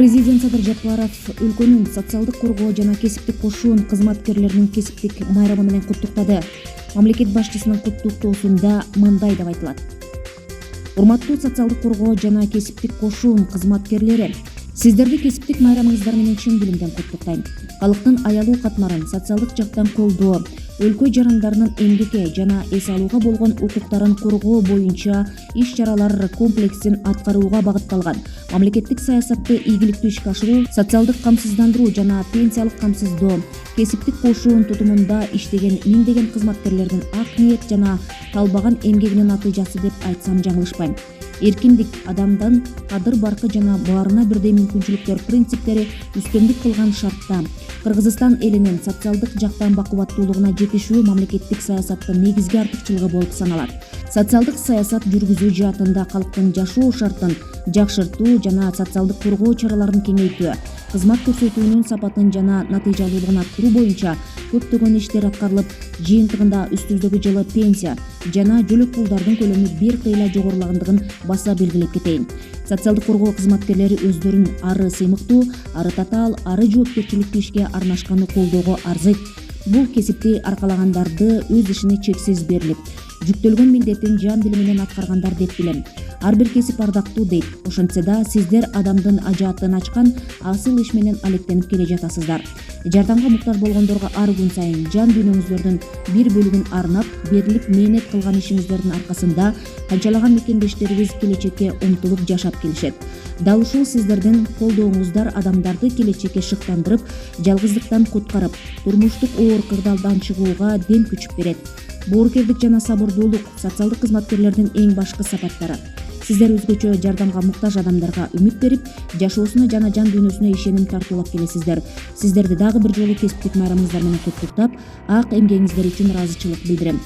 Президент Садыр Жапаров өлкөнүн социалдык коргоо жана кесиптик кошуун кызматкерлеринин кесиптик майрамы менен куттуктады. Мамлекет башчысынын куттуктоосунда мындай деп айтылат: урматтуу социалдык коргоо жана кесиптик кошуун кызматкерлери, сиздерди кесиптик майрамыңыздар менен чын дилимден куттуктайм. Калктын аялуу катмарын социалдык жактан колдоо, өлкө жарандарынын эмгекке жана эс алууга болгон укуктарын коргоо боюнча иш-чаралар комплексин аткарууга багытталган мамлекеттик саясатты ийгиликтүү ишке ашыруу, социалдык камсыздандыруу жана пенсиялык камсыздоо, кесиптик кошуун тутумунда иштеген миңдеген кызматкерлердин ак ниет жана талбаган эмгегинин натыйжасы деп айтсам жаңылышпайм. Эркиндик, адамдан кадыр-баркы жана баарына бирдей мүмкүнчүлүктөр принциптери үстөмдүк кылган шартта Кыргызстан элинин социалдык жактан бакубаттуулугуна жетишүү мамлекеттик саясаттын негизги артыкчылыгы болуп саналат. Социалдык саясат жүргүзүү жаатында калктын жашоо шартын жакшыртуу жана социалдык коргоо чараларын кеңейтүү, кызмат көрсөтүүнүн сапатын жана натыйжалуулугун арттыруу боюнча көптөгөн иштер аткарылып, жыйынтыгында үстүбүздөгү жылы пенсия жана жөлөк пулдардын көлөмү бир кыйла жогорулагандыгын баса белгилеп кетейин. Социалдык коргоо кызматкерлери өздөрүн ары сыймыктуу, ары татаал, ары жоопкерчиликтүү ишке арнашканды колдоого арзыйт. Бул кесипти аркалагандарды өз ишине чексиз берилип, жүктөлгөн милдетин жан дили менен аткаргандар деп билем. Ар бир кесип ардактуу дейт. Ошентсе да сиздер адамдын ажаатын ачкан асыл иш менен алектенип келе жатасыздар. Жардамга муктаж болгондорго ар күн сайын жан дүйнөңүздөрдүн бир бөлүгүн арнап, берилип мээнет кылган ишиңиздердин аркасында канчалаган мекендештерибиз келечекке умтулуп жашап келишет. Дал ушул сиздердин колдооңуздар адамдарды келечекке шыктандырып, жалгыздыктан куткарып, турмуштук оор кырдаалдан чыгууга дем күч берет. Боорукердик жана сабырдуулук социалдык кызматкерлердин эң башкы сапаттары. Сиздер өзгөчө жардамга муктаж адамдарга үмүт берип, жашоосуна жана жан дүйнөсүнө ишеним тартуулап келесиздер. Сиздерди дагы бир жолу кесиптик майрамыңыздар менен куттуктап, ак эмгегиңиздер үчүн ыраазычылык билдирем.